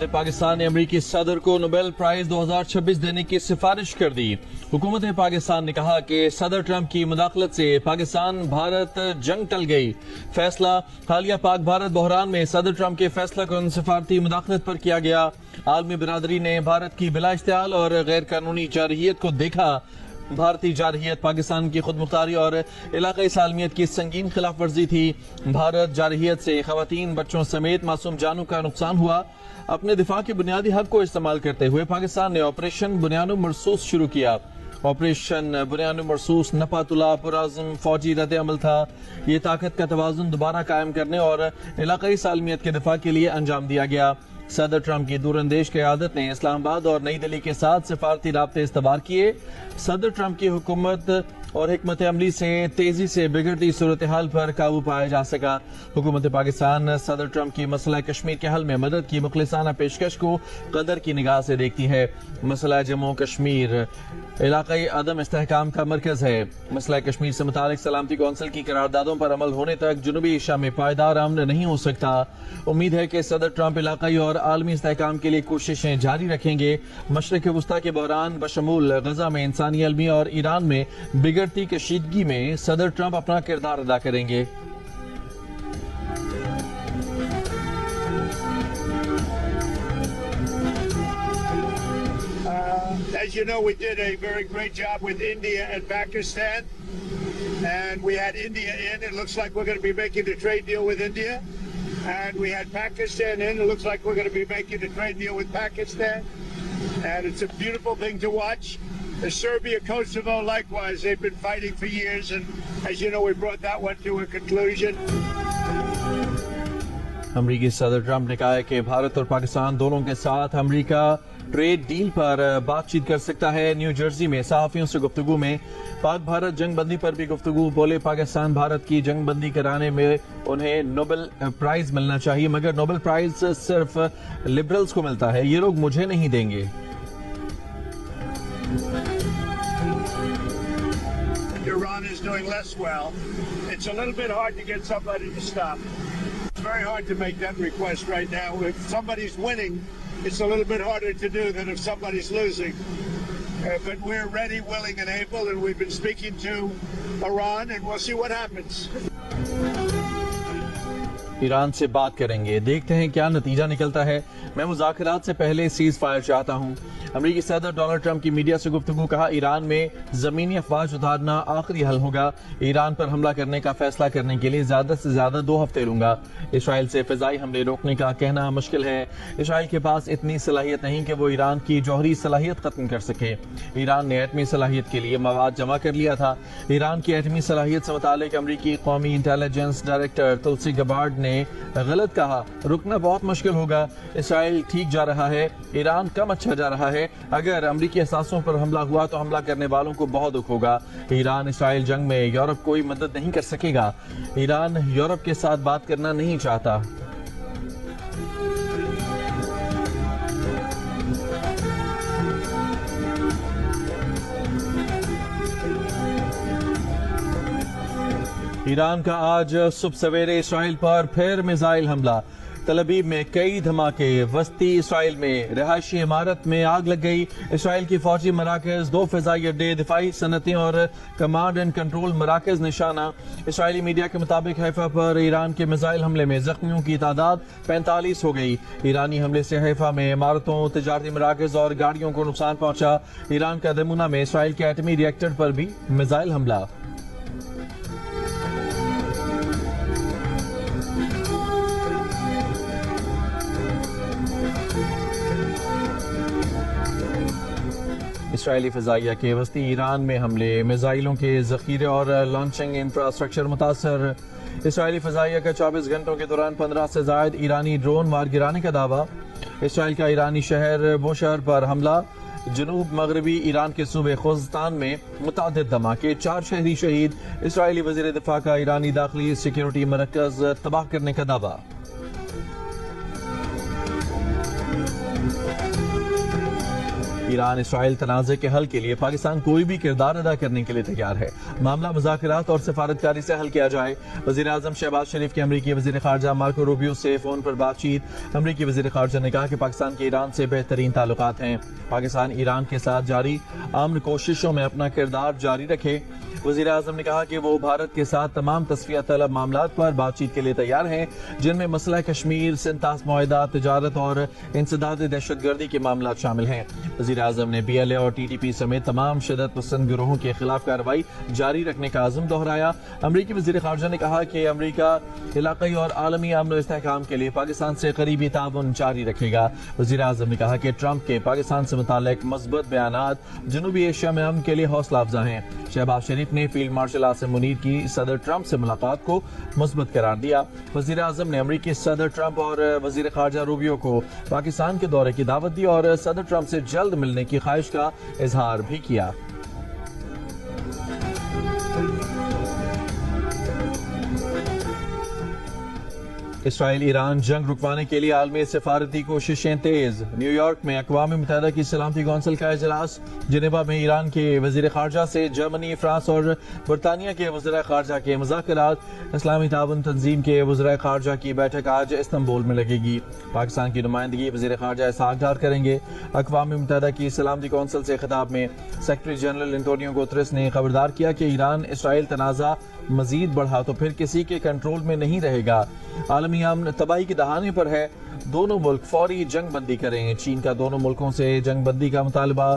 हुकूमत पाकिस्तान ने अमरीकी सदर को नोबेल प्राइज 2026 देने की सिफारिश कर दी। हुकूमत पाकिस्तान ने कहा कि सदर ट्रंप की मुदाखलत से पाकिस्तान भारत जंग टल गई। फैसला हालिया पाक भारत बहरान में सदर ट्रंप के फैसला को सफारती मुदाखलत पर किया गया। आलमी बिरादरी ने भारत की बिला इश्तियाल और गैर कानूनी जारहियत को देखा। भारतीय जारहियत पाकिस्तान की खुद मुख्तारी और इलाकाई सालमियत की संगीन खिलाफ वर्जी थी। भारत जारहियत से खवातीन, बच्चों समेत मासूम जानों का नुकसान हुआ। अपने दिफा के बुनियादी हक को इस्तेमाल करते हुए पाकिस्तान ने ऑपरेशन बुनियानो मरसूस शुरू किया। ऑपरेशन बुनियानो मरसूस नपातुल्ला पुराज़म फौजी रद्द अमल था। ये ताकत का तवाज़ुन दोबारा कायम करने और इलाकाई सालमियत के दिफा के लिए अंजाम दिया गया। सदर ट्रंप की दूरंदेश क़यादत ने इस्लामाबाद और नई दिल्ली के साथ सिफारती राब्ते इस्तवार किए। सदर ट्रंप की हुकूमत और हिकमत अमली से तेजी से बिगड़ती सूरत हाल पर काबू पाया जा सका। हुकूमत पाकिस्तान सदर ट्रंप की मसला कश्मीर के हल में मदद की मुखलिसाना पेशकश को कदर की निगाह से देखती है। मसला जम्मू कश्मीर इलाकाई अदम इस्तेहकाम का मरकज है। मसला कश्मीर से मुतालिक सलामती कौंसिल की करारदादों पर अमल होने तक जनूबी एशिया में पायदार अमन नहीं हो सकता। उम्मीद है कि सदर ट्रंप इलाकाई और आलमी इस्तेहकाम के लिए कोशिशें जारी रखेंगे। मशरिक वस्ता के बहरान बशमूल गजा में इंसानी अलमी और ईरान में बिगड़ती कशीदगी में सदर ट्रंप अपना किरदार अदा करेंगे। As you know, we did a very great job with India and Pakistan, and we had India in. It looks like we're going to be making a trade deal with India, and we had Pakistan in. It looks like we're going to be making a trade deal with Pakistan, and it's a beautiful thing to watch. Serbia, Kosovo, likewise, they've been fighting for years, and as you know, we brought that one to a conclusion. अमरीकी सदर Trump ने कहा है कि भारत और पाकिस्तान दोनों के साथ अमरीका ट्रेड डील पर बातचीत कर सकता है। न्यू जर्सी में सहाफियों से गुफ्तगू में पाक भारत जंग बंदी पर भी गुफ्तगू। बोले पाकिस्तान भारत की जंग बंदी कराने में उन्हें नोबेल प्राइज मिलना चाहिए, मगर नोबेल प्राइज सिर्फ लिबरल्स को मिलता है, ये लोग मुझे नहीं देंगे। Iran is doing less well. It's a little bit hard to get somebody to stop. It's very hard to make that request right now. If somebody's winning, it's a little bit harder to do than if somebody's losing. But we're ready, willing, and able, and we've been speaking to Iran, and we'll see what happens. Iran से बात करेंगे, देखते हैं क्या नतीजा निकलता है। मैं मुज़ाकरात से पहले सीज फायर चाहता हूँ। अमरीकी सदर डोनाल्ड ट्रंप की मीडिया से गुफ्तगू। कहा ईरान में ज़मीनी अफवाज उतारना आखिरी हल होगा। ईरान पर हमला करने का फैसला करने के लिए ज़्यादा से ज़्यादा 2 हफ्ते लूंगा। इसराइल से फ़िज़ाई हमले रोकने का कहना मुश्किल है। इसराइल के पास इतनी सलाहियत नहीं कि वो ईरान की जौहरी सलाहियत ख़त्म कर सके। ईरान ने एटमी सलाहियत के लिए मवाद जमा कर लिया था। ईरान की एटमी सलाहियत से मुतालिक अमरीकी कौमी इंटेलिजेंस डायरेक्टर तुलसी गबार्ड ने गलत कहा। रुकना बहुत मुश्किल होगा। इसराइल ठीक जा रहा है, ईरान कम अच्छा जा रहा है। अगर अमरीकी असासों पर हमला हुआ तो हमला करने वालों को बहुत दुख होगा। ईरान इसराइल जंग में यूरोप कोई मदद नहीं कर सकेगा। ईरान यूरोप के साथ बात करना नहीं चाहता। ईरान का आज सुबह सवेरे इसराइल पर फिर मिसाइल हमला। तल अवीव में कई धमाके। वस्ती इसराइल में रिहायशी इमारत में आग लग गई। इसराइल की फौजी मराकज, 2 फ़िज़ाई अड्डे, दिफाई सनतें और कमांड एंड कंट्रोल मराकज निशाना। इसराइली मीडिया के मुताबिक हैफा पर ईरान के मिसाइल हमले में जख्मियों की तादाद 45 हो गई। ईरानी हमले से हैफा में इमारतों, तिजारती मराकज और गाड़ियों को नुकसान पहुंचा। ईरान का दमूना में इसराइल के एटमी रिएक्टर पर भी मिसाइल हमला। इसराइली फ़िज़ाइया के वस्ती ईरान में हमले, मिसाइलों के ज़ख़ीरे और लॉन्चिंग इंफ्रास्ट्रक्चर मुतासर। इसराइली फ़िज़ाइया का 24 घंटों के दौरान 15 से ज़ायद ईरानी ड्रोन मार गिराने का दावा। इसराइल का ईरानी शहर बोशहर पर हमला। जनूब मगरबी ईरान के सूबे खुज़स्तान में मुतादिद धमाके, 4 शहरी शहीद। इसराइली वज़ीर दिफा का ईरानी दाखिली सिक्योरिटी मरकज़ तबाह करने का दावा। ईरान इसराइल तनाज़े के हल के लिए पाकिस्तान कोई भी किरदार अदा करने के लिए तैयार है। मामला मुज़ाकरात और सिफारतकारी से हल किया जाए। वज़ीर आज़म शहबाज शरीफ के अमरीकी वज़ीर ख़ारजा मार्को रूबियो से फ़ोन पर बातचीत। अमरीकी वज़ीर ख़ारजा ने कहा कि पाकिस्तान के ईरान से बेहतरीन ताल्लुकात हैं। पाकिस्तान ईरान के साथ जारी अमन कोशिशों में अपना किरदार जारी रखे। वज़ीर आज़म ने कहा कि वो भारत के साथ तमाम तस्फिया तलब मामलात पर बातचीत के लिए तैयार हैं, जिनमें मसला कश्मीर, सिंतास मुआहदा, तिजारत और इंसदाद दहशतगर्दी के मामला शामिल हैं। वज़ीर आज़म ने BLA और TTP समेत तमाम शिदत पसंद गिरोहों के खिलाफ कार्रवाई जारी रखने का आज़म दोहराया। अमरीकी वज़ीर ख़ारजा ने कहा कि अमरीका इलाक़ाई और आलमी अमन व इस्तेहकाम के लिए पाकिस्तान से करीबी ताउन जारी रखेगा। वज़ीर आज़म ने कहा कि ट्रंप के पाकिस्तान से मुताल्लिक़ मस्बत बयानात जनूबी एशिया में अमन के लिए हौसला अफजा हैं। शहबाज शरीफ ने फील्ड मार्शल आसिम मुनीर की सदर ट्रंप से मुलाकात को मुस्बत करार दिया। वज़ीर आज़म ने अमरीकी सदर ट्रंप और वज़ीर ख़ारजा रूबियो को पाकिस्तान के दौरे की दावत दी और सदर ट्रंप से जल्द मिलने की ख्वाहिश का इजहार भी किया। इसराइल ईरान जंग रुकवाने के लिए आलमी सिफारती कोशिशें तेज। न्यूयॉर्क में अक़वाम मुत्तहिदा की सलामती कौंसिल का इजलास। जिनेवा में ईरान के वज़ीर ख़ारजा से जर्मनी, फ्रांस और बरतानिया के वज़ीर ख़ारजा के मुज़ाकरात। इस्लामी ताउन तंजीम के वज़ीर ख़ारजा की बैठक आज इस्तांबुल में लगेगी। पाकिस्तान की नुमाइंदगी वज़ीर ख़ारजा इसहाक डार करेंगे। अक़वाम मुत्तहिदा की सलामती कौंसिल से खिताब में सेक्रेटरी जनरल एंटोनियो गुतरेस ने खबरदार किया कि ईरान इसराइल तनाज़ा मजीद बढ़ा तो फिर किसी के कंट्रोल में नहीं रहेगा। आलमी अमन तबाही के दहाने पर है। दोनों मुल्क फौरी जंग बंदी करें। चीन का दोनों मुल्कों से जंग बंदी का मुतालबा।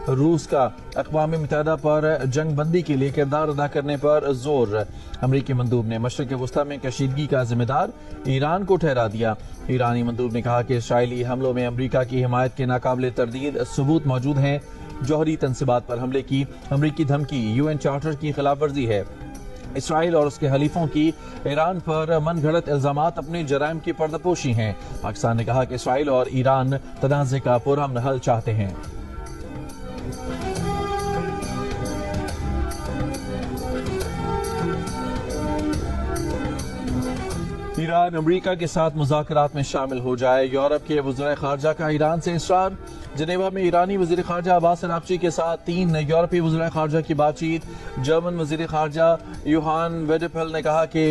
रूस का अक़वाम मुत्तहिदा पर जंग बंदी के लिए किरदार अदा करने पर जोर। अमरीकी मंदूब ने मशरिक़ वस्ता में कशीदगी का जिम्मेदार ईरान को ठहरा दिया। ईरानी मंदूब ने कहा कि इसराइली हमलों में अमरीका की हिमायत के नाकाबिले तरदीद सबूत मौजूद हैं। जौहरी तनसीबात पर हमले की अमरीकी धमकी UN चार्टर की खिलाफ वर्जी है। इसराइल और उसके हलीफों की ईरान पर मनगढ़ंत इल्जामात अपने जराइम की पर्दापोशी हैं। पाकिस्तान ने कहा कि इसराइल और ईरान तनाज़े का पुरअमन हल चाहते हैं। ईरान अमरीका के साथ मुज़ाकरात में शामिल हो जाए। यूरोप के वज़ीर ख़ारजा का ईरान से इसरार। जिनेवा में ईरानी वज़ीर ख़ारजा अब्बास अराग़ची के साथ 3 यूरोपीय वज़ीर ख़ारजा की बातचीत। जर्मन वज़ीर ख़ारजा योहान वेडेफेल ने कहा कि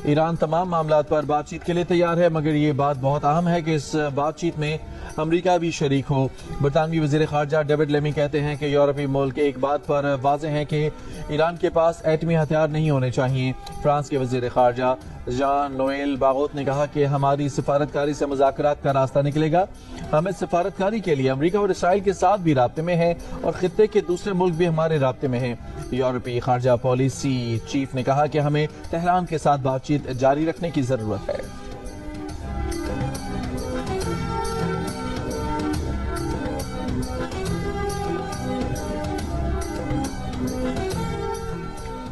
ईरान तमाम मामलात पर बातचीत के लिए तैयार है, मगर ये बात बहुत अहम है कि इस बातचीत में अमरीका भी शरीक हो। बरतानवी वज़ीर ख़ारजा डेविड लेमी कहते हैं कि यूरोपीय मुल्क एक बात पर वाज़ेह हैं कि ईरान के पास एटमी हथियार नहीं होने चाहिए। फ्रांस के वज़ीर ख़ारजा जान नोएल बागोत ने कहा कि हमारी सिफारतकारी से मुज़ाकरात का रास्ता निकलेगा। हम इस सिफारतकारी के लिए अमरीका और इसराइल के साथ भी राब्ते में हैं और खित्ते के दूसरे मुल्क भी हमारे राब्ते में हैं। यूरोपीय ख़ारजा पॉलिसी चीफ ने कहा कि हमें तेहरान के साथ बातचीत जारी रखने की ज़रूरत है।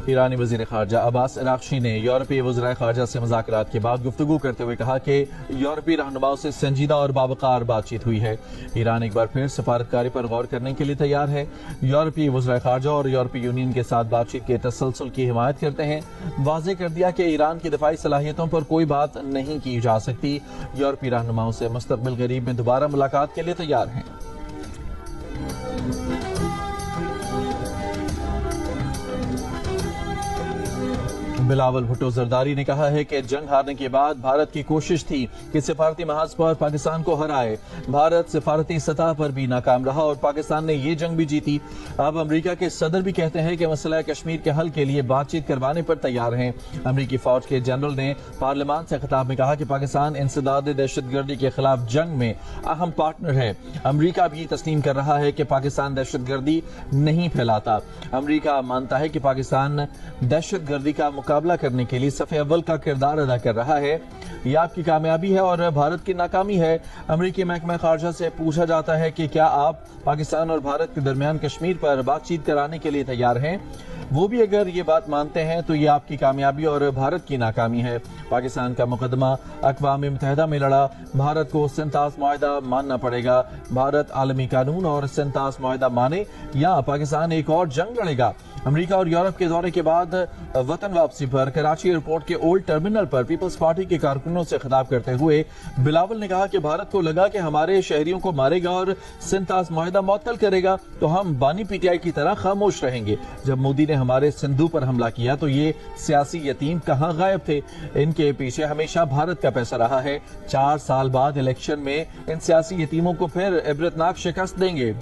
ईरानी वज़ीर ख़ारजा अब्बास अराग़ची ने यूरोपीय वज़ीर ख़ारजा से मुज़ाकरात के बाद गुफ्तगू करते हुए कहा कि यूरोपीय रहनुमाओं से संजीदा और बावकार बातचीत हुई है। ईरान एक बार फिर सफारतकारी पर गौर करने के लिए तैयार है। यूरोपीय वज़ीर ख़ारजा और यूरोपीय यूनियन के साथ बातचीत के तसलसल की हिमायत करते हैं। वाज़ेह कर दिया कि ईरान की दिफाई सलाहियतों पर कोई बात नहीं की जा सकती। यूरोपीय रहनुमाओं से मुस्तक़बिल क़रीब में दोबारा मुलाकात के लिए तैयार हैं। बिलावल भुट्टो जरदारी ने कहा है कि जंग हारने के बाद भारत की कोशिश थी कि सिफारती महाज पर पाकिस्तान को हराए। भारत सिफारती सतह पर भी नाकाम रहा और पाकिस्तान ने ये जंग भी जीती। अब अमेरिका के सदर भी कहते हैं कि मसला कश्मीर के हल के लिए बातचीत करवाने पर तैयार हैं। अमेरिकी फौज के जनरल ने पार्लियामान से खिताब में कहा कि पाकिस्तान इंसदाद दहशतगर्दी के खिलाफ जंग में अहम पार्टनर है। अमेरिका भी तस्लीम कर रहा है कि पाकिस्तान दहशतगर्दी नहीं फैलाता। अमेरिका मानता है कि पाकिस्तान दहशतगर्दी का मुकाबला करने के लिए सफ़े अव्वल का किरदार अदा कर रहा है। यह आपकी कामयाबी है और भारत की नाकामी है। अमेरिकी महकमा खारजा से पूछा जाता है कि क्या आप पाकिस्तान और भारत के दरमियान कश्मीर पर बातचीत कराने के लिए तैयार हैं। वो भी अगर ये बात मानते हैं तो ये आपकी कामयाबी और भारत की नाकामी है। पाकिस्तान का मुकदमा अक़वाम मुत्तहिदा में लड़ा। भारत को सिंतास मुआहदा मानना पड़ेगा। भारत आलमी कानून और सिंतास मुआहदा माने या पाकिस्तान एक और जंग लड़ेगा। अमेरिका और यूरोप के दौरे के बाद वतन वापसी पर कराची एयरपोर्ट के ओल्ड टर्मिनल पर पीपल्स पार्टी के कारकुनों से खिताब करते हुए बिलावल ने कहा कि भारत को लगा कि हमारे शहरियों को मारेगा और सिंतास मुआहिदा मुअत्तल करेगा तो हम बानी पीटीआई की तरह खामोश रहेंगे। जब मोदी ने हमारे सिंधु पर हमला किया तो ये सियासी यतीम कहां गायब थे? इनके पीछे हमेशा भारत का पैसा रहा है। 4 साल बाद इलेक्शन में इन सियासी यतीमों को फिर इबरतनाक शिकस्त देंगे।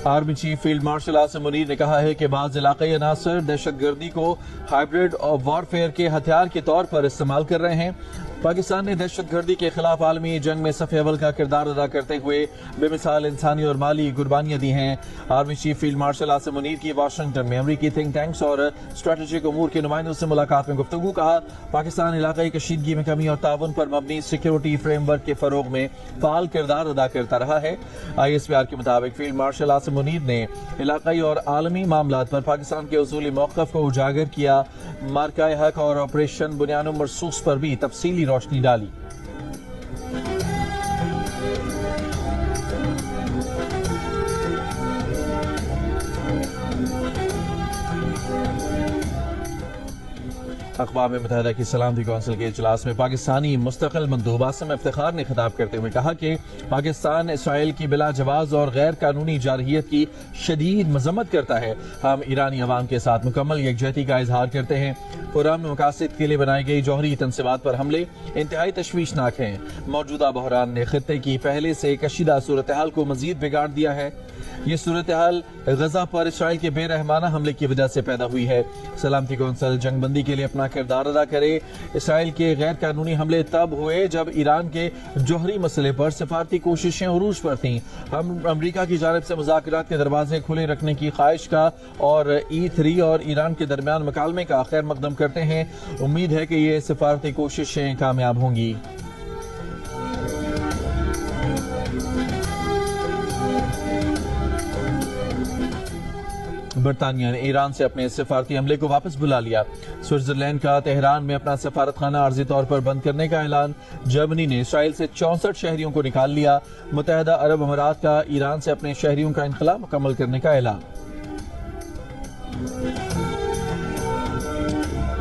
Army chief field marshal Asim Munir ने कहा है कि बाज़ इलाक़ाई अनासर दहशतगर्दी को हाइब्रिड और वॉरफेयर के हथियार के तौर पर इस्तेमाल कर रहे हैं। पाकिस्तान ने दहशतगर्दी के खिलाफ आलमी जंग में सफ़े अव्वल का किरदार अदा करते हुए बेमिसाल इंसानी और माली कुर्बानियां दी हैं। Army chief field marshal Asim Munir की वाशिंगटन में अमरीकी थिंक टैंक्स और स्ट्रेटेजिक उमूर के नुमाइंदों से मुलाकात में गुफ्तगू। कहा, पाकिस्तान इलाकाई कशीदगी में कमी और ताउन पर मबनी सिक्योरिटी फ्रेमवर्क के फरोग में फाल किरदार अदा करता रहा है। ISPR के मुताबिक फील्ड मार्शल आसिम मुनीर ने इलाकाई और आलमी मामलात पर पाकिस्तान के उसूली मौक़िफ़ को उजागर किया। मार्का हक और ऑपरेशन बुनियानो मरसूस पर भी तफसीली रोशनी डाली। अक़वाम मुत्तहिदा की सलामती कौंसिल के इजलास में पाकिस्तानी मुस्तक़िल मंदूब आसिम इफ्तिखार ने खिताब करते हुए कहा कि पाकिस्तान इसराइल की बिला जवाज़ और गैर कानूनी जारहियत की शदीद मज़म्मत करता है। हम ईरानी अवाम के साथ मुकम्मल यकजहती का इजहार करते हैं। पुरअमन मकासद के लिए बनाई गई जौहरी तनसीबात पर हमले इंतहाई तशवीशनाक हैं। मौजूदा बहरान ने खित्ते की पहले से कशीदा सूरत हाल को मजीद बिगाड़ दिया है। ये सूरत हाल गजा पर इसराइल के बेरहमाना हमले की वजह से पैदा हुई है। सलामती कौंसिल जंगबंदी के लिए अपना किरदार अदा करे। इसराइल के गैर कानूनी हमले तब हुए जब ईरान के जौहरी मसले पर सिफारती कोशिशें उरूज पर थीं। हम अमरीका की जानिब से मुज़ाकरात के दरवाजे खुले रखने की ख्वाहिश का और E3 और ईरान के दरमियान मकालमे का खैर मकदम करते हैं। उम्मीद है कि ये सिफारती कोशिशें कामयाब होंगी। बरतानिया ने ईरान से अपने सिफारती हमले को वापस बुला लिया। स्विट्जरलैंड का तेहरान में अपना सफारत खाना आर्जी तौर पर बंद करने का ऐलान। जर्मनी ने इसराइल से 64 शहरियों को निकाल लिया। मुत्तहिदा अरब अमारात का ईरान से अपने शहरियों का इनखला मुकम्मल करने का ऐलान।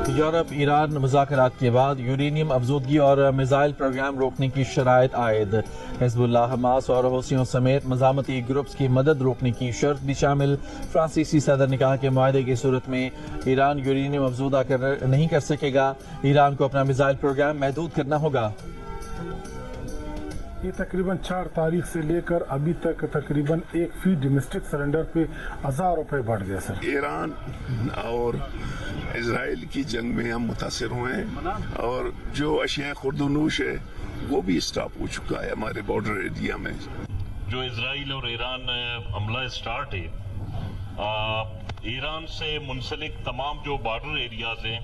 यूरोप ईरान मुज़ाकरात के बाद यूरेनियम अफजूदगी और मिसाइल प्रोग्राम रोकने की शराइत आयद। हिज़्बुल्लाह, हमास और हौसियों समेत मज़ामती ग्रुप्स की मदद रोकने की शर्त भी शामिल। फ्रांसीसी सदर ने कहा कि मुआहदे की सूरत में ईरान यूरेनियम अफजूदा नहीं कर सकेगा। ईरान को अपना मिसाइल प्रोग्राम महदूद करना होगा। ये तकरीबन 4 तारीख से लेकर अभी तक तकरीबन 1 फीट डोमेस्टिक सिलेंडर पे 1000 रुपए बढ़ गया सर। ईरान और इजराइल की जंग में हम मुतासिर हुए हैं और जो अशिया खुर्दनूश है वो भी स्टॉप हो चुका है हमारे बॉर्डर एरिया में। जो इजराइल और ईरान हमला स्टार्ट है, ईरान से मुंसलिक तमाम जो बॉर्डर एरियाज हैं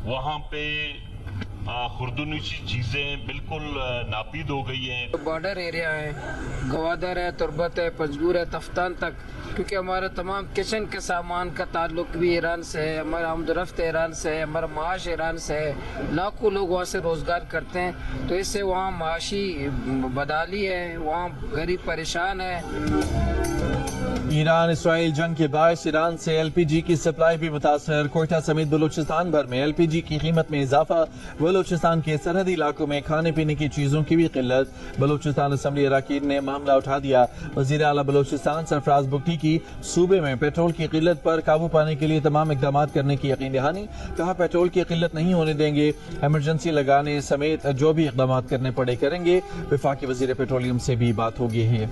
वहाँ पे खुर्दनूशी चीज़ें बिल्कुल नापीद हो गई हैं। बॉर्डर एरिया है, गवादर है, तुरबत है, पंजगूर है, तफ्तान तक, क्योंकि हमारा तमाम किचन के सामान का ताल्लुक भी ईरान से है। हमारा आमदरफ्त ईरान से है, हमारा माश ईरान से है। लाखों लोग वहाँ से रोज़गार करते हैं, तो इससे वहाँ माशी बदहाली है, वहाँ गरीब परेशान है। ईरान इसराइल जंग के बायस ईरान से LPG की सप्लाई भी मुतासर। कोयटा समेत बलूचिस्तान भर में LPG की कीमत में इजाफा। बलूचिस्तान के सरहदी इलाकों में खाने पीने की चीजों की भी किल्लत। बलूचिस्तान असम्बली अरकान ने मामला उठा दिया। वजीर आला बलूचिस्तान सरफराज बुगटी की सूबे में पेट्रोल की किल्लत पर काबू पाने के लिए तमाम इकदाम करने की यकीन दहानी। कहा, पेट्रोल की किल्लत नहीं होने देंगे, एमरजेंसी लगाने समेत जो भी इकदाम करने पड़े करेंगे। वफाकी वजीर पेट्रोलियम से भी बात हो गई है।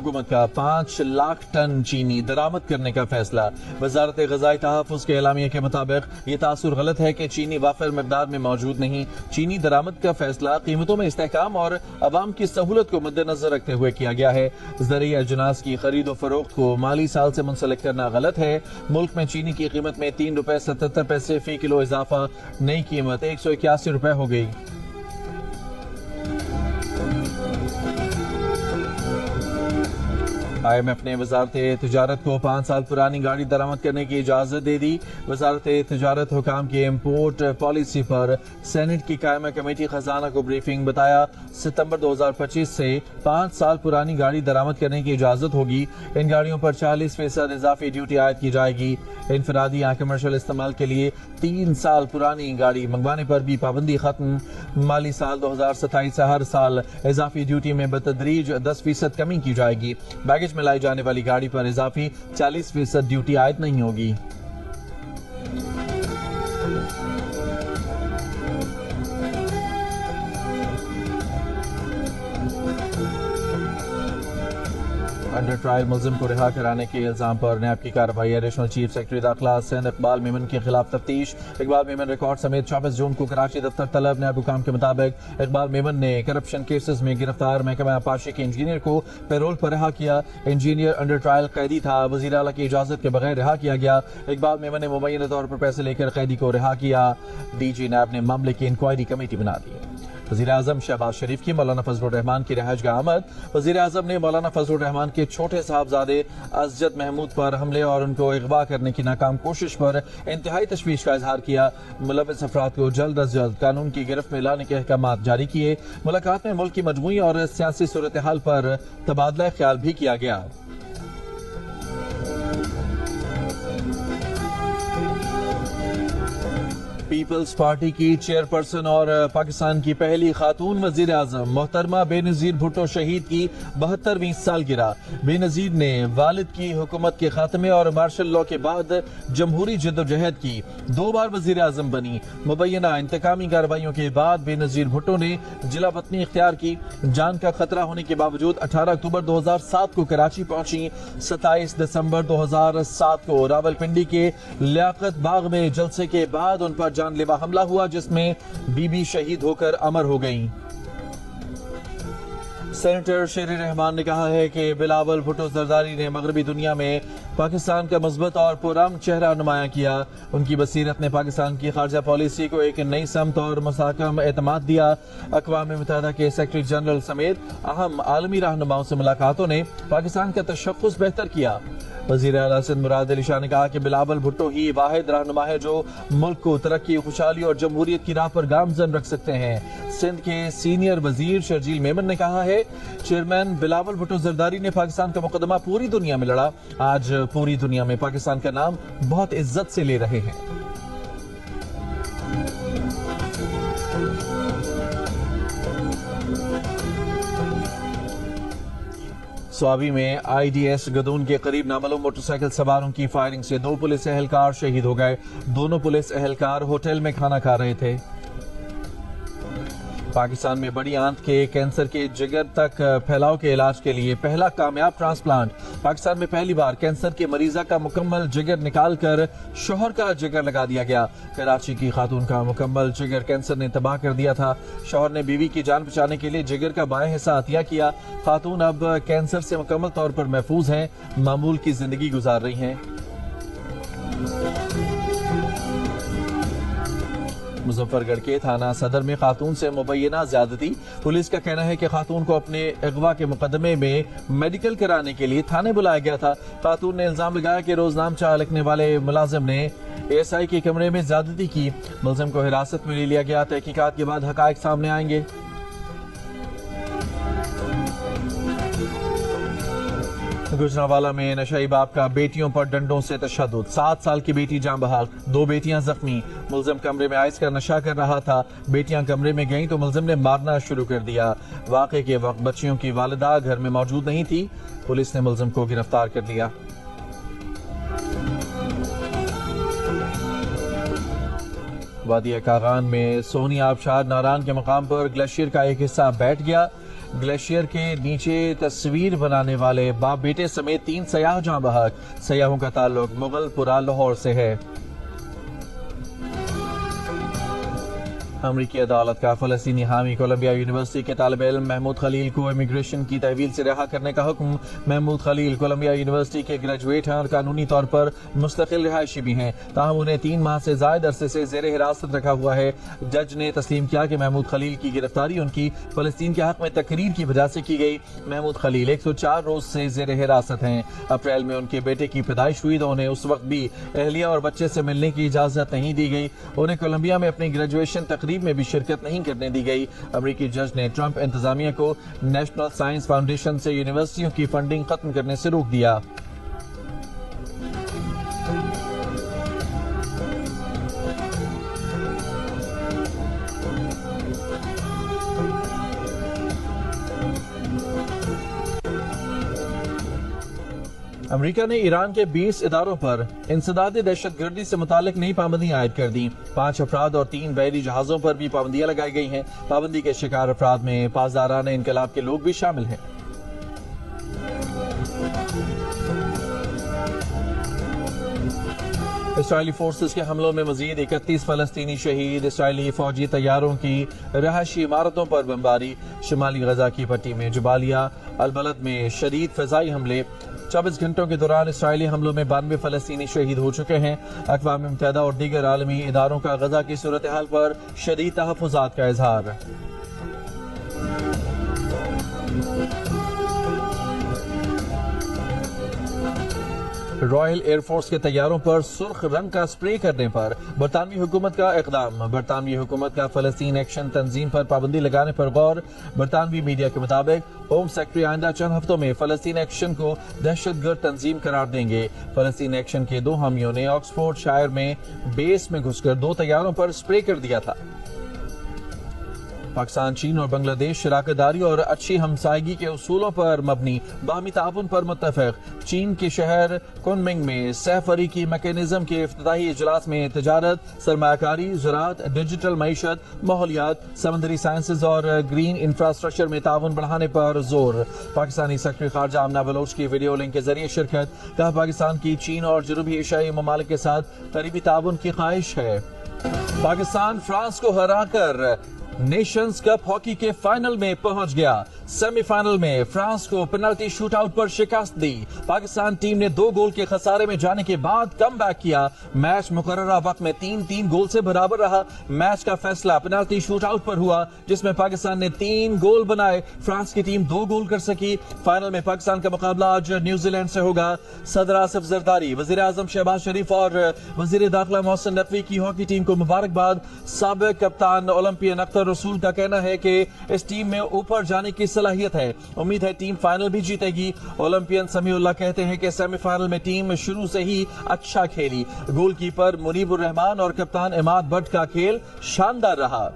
हुकूमत का 5 लाख टन चीनी दरामद करने का फैसला। वजारत ग़ज़ाई तहफ़्फ़ुज़ के एलामिया के मुताबिक ये तासुर गलत है कि चीनी वाफिर मकदार में मौजूद नहीं। चीनी दरामद का फैसला कीमतों में इस्तेहकाम और अवाम की सहूलत को मद्देनजर रखते हुए किया गया है। ज़रूरी अजनास की खरीद और फरोख्त को माली साल से मुंसलिक करना गलत है। मुल्क में चीनी की कीमत में ₹3.77 फी किलो इजाफा, नई कीमत ₹181 हो गई। IMF ने वजारत तिजारत को 5 साल पुरानी गाड़ी दरामद करने की इजाज़त दे दी। वजारत तिजारत हुकाम की इम्पोर्ट पॉलिसी पर सेनेट की कायमा कमेटी खजाना को ब्रीफिंग। बताया सितंबर 2025 से 5 साल पुरानी गाड़ी दरामद करने की इजाज़त होगी। इन गाड़ियों पर 40% इजाफी ड्यूटी आयद की जाएगी। इनफरादी या कमर्शियल इस्तेमाल के लिए 3 साल पुरानी गाड़ी मंगवाने पर भी पाबंदी खत्म। माली साल 2027 से हर साल इजाफी ड्यूटी में बतदरीज 10% कमी की जाएगी। बैगेज में लाई जाने वाली गाड़ी पर इजाफी 40% ड्यूटी आयद नहीं होगी। अंडर ट्रायल मुलजिम को रिहा कराने के इल्जाम पर नैब की कार्रवाई। एडिशनल चीफ सेक्रेटरी दाखिला सिंध इकबाल मेमन के खिलाफ तफ्तीश। इकबाल मेमन रिकॉर्ड समेत 24 जून को कराची दफ्तर तलब। नैब हुकाम के मुताबिक इकबाल मेमन ने करप्शन केसेस में गिरफ्तार महकमा आपाशी के इंजीनियर को पैरोल पर रिहा किया। इंजीनियर अंडर ट्रायल कैदी था, वजीर आला की इजाजत के बगैर रिहा किया गया। इकबाल मेमन ने मुबैना तौर पर पैसे लेकर कैदी को रिहा किया। डीजी नैब ने मामले की इंक्वायरी कमेटी बना दी। वज़ीर आज़म शहबाज शरीफ की मौलाना फजलुर रहमान की रिहाइशगाह आमद। वज़ीर आज़म ने मौलाना फजलुर रहमान के छोटे साहबजादे अज़जद महमूद पर हमले और उनको अगवा करने की नाकाम कोशिश पर इंतहाई तशवीश का इजहार किया। मुलव्विस अफराद को जल्द अज जल्द कानून की गिरफ्त में लाने के अहकाम जारी किए। मुलाकात में मुल्क की मजमूई और सियासी सूरत हाल पर तबादला ख्याल भी किया गया। पीपल्स पार्टी की चेयरपर्सन और पाकिस्तान की पहली खातून वजीर आजम मोहतरमा बेनजीर भुट्टो शहीद की 72वीं सालगिरह। बेनजीर ने वालिद की हुकूमत के खात्मे और मार्शल लॉ के बाद जमहूरी जद्दोजहद की, 2 बार वजीर आजम बनी। मुबैना इंतकामी कार्रवाइयों के बाद बेनजीर भुट्टो ने जिला वतनी इख्तियार की। जान का खतरा होने के बावजूद 18 अक्टूबर 2007 को कराची पहुंची। 27 दिसंबर 2007 को रावलपिंडी के लियाकत बाग में जलसे के बाद उन पर जानलेवा हमला हुआ, जिसमें बीबी शहीद होकर अमर हो गईं। सेनेटर शेर रहमान ने कहा है कि बिलावल भुट्टो जरदारी ने मगरबी दुनिया में पाकिस्तान का मजबूत और पुरअमन चेहरा नुमाया किया। उनकी बसीरत ने पाकिस्तान की खारजा पॉलिसी को एक नई समत और मुस्तहकम एतमाद दिया। अक़वाम मुत्तहिदा के सेक्रेटरी जनरल समेत अहम आलमी रहनुमाओं से मुलाकातों ने पाकिस्तान का तशख्खुस बेहतर किया। वज़ीर आला सिंध मुराद अली शाह ने कहा कि बिलावल भुट्टो ही वाहिद रहनुमा है जो मुल्क को तरक्की, खुशहाली और जमहूरियत की राह पर गामजन रख सकते हैं। सिंध के सीनियर वजीर शर्जील मेमन ने कहा है, चेयरमैन बिलावल भुट्टो जरदारी ने पाकिस्तान का मुकदमा पूरी दुनिया में लड़ा। आज पूरी दुनिया में पाकिस्तान का नाम बहुत इज्जत से ले रहे हैं। स्वाबी में IDS गदून के करीब नामालूम मोटरसाइकिल सवारों की फायरिंग से 2 पुलिस एहलकार शहीद हो गए। दोनों पुलिस एहलकार होटल में खाना खा रहे थे। पाकिस्तान में बड़ी आंत के कैंसर के जिगर तक फैलाव के इलाज के लिए पहला कामयाब ट्रांसप्लांट। पाकिस्तान में पहली बार कैंसर के मरीजा का मुकम्मल जिगर निकालकर शोहर का जिगर लगा दिया गया। कराची की खातून का मुकम्मल जिगर कैंसर ने तबाह कर दिया था। शोहर ने बीवी की जान बचाने के लिए जिगर का बाएं हिस्सा अतिया किया। खातून अब कैंसर से मुकम्मल तौर पर महफूज हैं, मामूल की जिंदगी गुजार रही हैं। मुजफ्फरगढ़ के थाना सदर में खातून से मुबैना ज्यादती। पुलिस का कहना है कि खातून को अपने अगवा के मुकदमे में मेडिकल कराने के लिए थाने बुलाया गया था। खातून ने इल्जाम लगाया कि रोजनामचा लिखने वाले मुलाजिम ने ASI के कमरे में ज्यादती की। मुलजिम को हिरासत में ले लिया गया। तहकीकात के बाद हकायक सामने आएंगे। गुजरांवाला में नशाई बाप का बेटियों पर डंडों से तशद्दुद। 7 साल की बेटी जान बहाल, 2 बेटियां जख्मी। मुलजिम कमरे में आइस का नशा कर रहा था। बेटियां कमरे में गईं तो मुलजिम ने मारना शुरू कर दिया। वाक़े के वक्त बच्चियों की वालिदा घर में मौजूद नहीं थी। पुलिस ने मुलजिम को गिरफ्तार कर लिया। वादी कागान में सोनी आबशार नारान के मकाम पर ग्लेशियर का एक हिस्सा बैठ गया। ग्लेशियर के नीचे तस्वीर बनाने वाले बाप बेटे समेत 3 सयाह जहां बहक। सयाहों का ताल्लुक मुगलपुरा लाहौर से है। अमरीकी अदालत का फलस्तीनी हामी कोलंबिया यूनिवर्सिटी के तालिब इल्म महमूद खलील को इमिग्रेशन की तहवील से रिहा करने का हुक्म। महमूद खलील कोलंबिया यूनिवर्सिटी के ग्रेजुएट हैं और कानूनी तौर पर मुस्तकिल रिहायशी भी हैं, ताहम उन्हें 3 माह से ज्यादा अरसे से जेर हिरासत रखा हुआ है। जज ने तस्लीम किया कि महमूद खलील की गिरफ्तारी उनकी फलस्तीन के हक में तकरीर की वजह से की गई। महमूद खलील 104 रोज से जेर हिरासत हैं। अप्रैल में उनके बेटे की पैदाइश हुई तो उन्हें उस वक्त भी अहलिया और बच्चे से मिलने की इजाजत नहीं दी गई। उन्हें कोलंबिया में अपनी ग्रेजुएशन में भी शिरकत नहीं करने दी गई। अमेरिकी जज ने ट्रंप इंतजामिया को नेशनल साइंस फाउंडेशन से यूनिवर्सिटियों की फंडिंग खत्म करने से रोक दिया। अमेरिका ने ईरान के 20 इदारों पर इंसदादे दहशतगर्दी से मुतालिक नई पाबंदी आयद कर दी। 5 अफराद और 3 बहरी जहाजों पर भी पाबंदियां लगाई गई हैं। पाबंदी के शिकार अफराद में पासदारान इनकलाब के लोग भी शामिल हैं। इसराइली फोर्सेस के हमलों में मजीद 31 फलस्तीनी शहीद। इसराइली फौजी तैयारों की रहायशी इमारतों पर बमबारी। शिमाली गजा की पट्टी में जुबालिया अल-बलद में शदीद फ़िज़ाई हमले। 24 घंटों के दौरान इसराइली हमलों में 92 फलस्तीनी शहीद हो चुके हैं। अक़वाम मुत्तहिदा और दीगर आलमी इदारों का गजा की सूरत हाल पर शदीद तहफ़्फ़ुज़ात का इज़हार। रॉयल एयरफोर्स के तैयारों पर सुर्ख रंग का स्प्रे करने पर बरतानवी हुकूमत का इक़दाम। बरतानवी हुकूमत का फ़लस्तीन एक्शन तंजीम पर पाबंदी लगाने पर गौर। बरतानवी मीडिया के मुताबिक होम सेक्रेटरी आइंदा चंद हफ्तों में फ़लस्तीन एक्शन को दहशतगर्द तंजीम करार देंगे। फ़लस्तीन एक्शन के 2 हामियों ने ऑक्सफोर्ड शायर में बेस में घुसकर 2 तैयारों पर स्प्रे कर दिया था। पाकिस्तान, चीन और बांग्लादेश शराकतदारी और अच्छी हमसायगी के उसूलों पर मबनी बाहमी ताउन पर मुत्तफिक। चीन के शहर कुनमिंग में सहफरी की मैकेनिज्म के इफ्तिताही इजलास में तजारत, सरमायाकारी, ज़राअत, डिजिटल मईशत, माहौलियात, समंदरी साइंसेज और ग्रीन इंफ्रास्ट्रक्चर में ताउन बढ़ाने पर जोर। पाकिस्तानी सेक्रेटरी खारजा आमना बलोच की वीडियो लिंक के जरिए शिरकत। कहा, पाकिस्तान की चीन और जनूबी एशियाई ममालिक के साथ करीबी ताउन की ख्वाहिश है। पाकिस्तान फ्रांस को हराकर नेशंस कप हॉकी के फाइनल में पहुंच गया। सेमीफाइनल में फ्रांस को पेनल्टी शूटआउट पर शिकस्त दी। पाकिस्तान टीम ने 2 गोल के खसारे में जाने के बाद कमबैक किया। मैच मुकर्ररा वक्त में 3-3 गोल से बराबर रहा। मैच का फैसला पेनल्टी शूटआउट पर हुआ, जिसमें पाकिस्तान ने 3 गोल बनाए। फ्रांस की टीम 2 गोल कर सकी। फाइनल में पाकिस्तान का मुकाबला आज न्यूजीलैंड से होगा। सदर आसिफ जरदारी, वजीर आजम शहबाज शरीफ और वजीर दाखिला मोहसिन नकवी की हॉकी टीम को मुबारकबाद। साबिक कप्तान ओलंपियन अख्तर रसूल का कहना है कि इस टीम में ऊपर जाने की सलाहियत है। उम्मीद है टीम फाइनल भी जीतेगी। ओलंपियन समीउल्लाह कहते हैं कि सेमीफाइनल में टीम शुरू से ही अच्छा खेली। गोलकीपर मुनीबुर रहमान और कप्तान इमाद भट्ट का खेल शानदार रहा।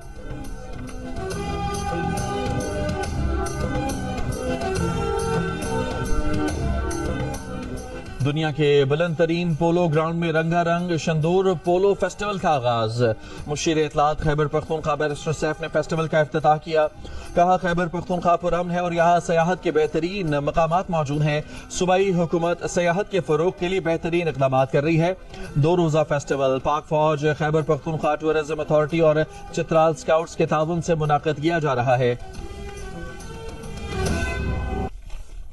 दुनिया के बुलंद तरीन पोलो ग्राउंड में रंगारंग शंदूर पोलो फेस्टिवल का आगाज। मुशीर इत्तलात खैबर पख्तूनख्वा बैरिस्टर सैफ ने फेस्टिवल का इफ्तिताह किया। कहा, खैबर पख्तूनख्वा पुरअमन है और यहाँ सयाहत के बेहतरीन मकामात मौजूद हैं। सूबाई हुकूमत सयाहत के फरोग के लिए बेहतरीन इक़दामात कर रही है। 2 रोज़ा फेस्टिवल पाक फौज, खैबर पख्तूनख्वा टूरिज्म अथॉरिटी और चित्राल स्काउट्स के ताउन से मुनाकिद किया जा रहा है।